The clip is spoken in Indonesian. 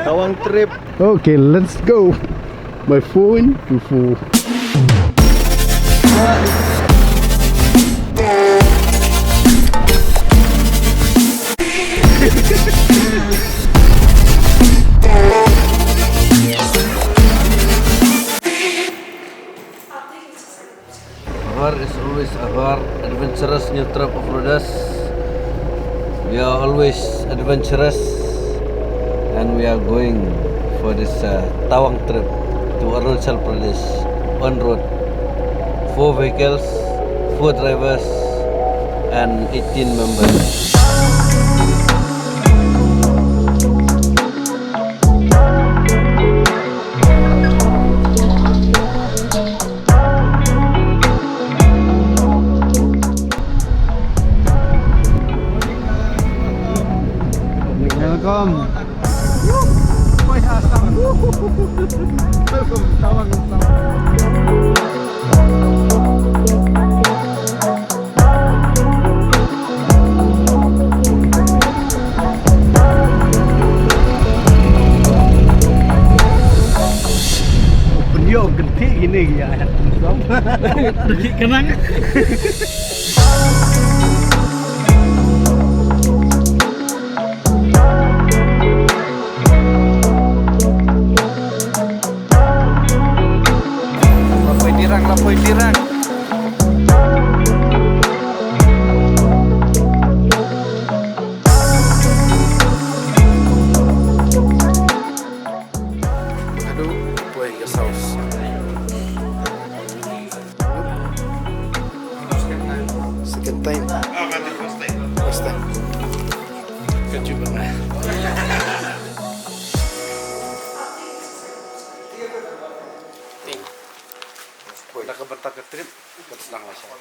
Tawang trip. Okay, let's go. My phone too full. AHOR is always AHOR, adventurous new trip of Pradesh. We are always adventurous, and we are going for this Tawang trip to Arunachal Pradesh on road. 4 vehicles, 4 drivers, and 18 members. Welcome. Beliau gede gini ya. Dikit kenang. Bhoi Dirang. Aduh, Bhoi ke saus. Second time. Oh, kan first time. First time. Kecil banget. Udah kebentak ke trip, ketenang lah saya.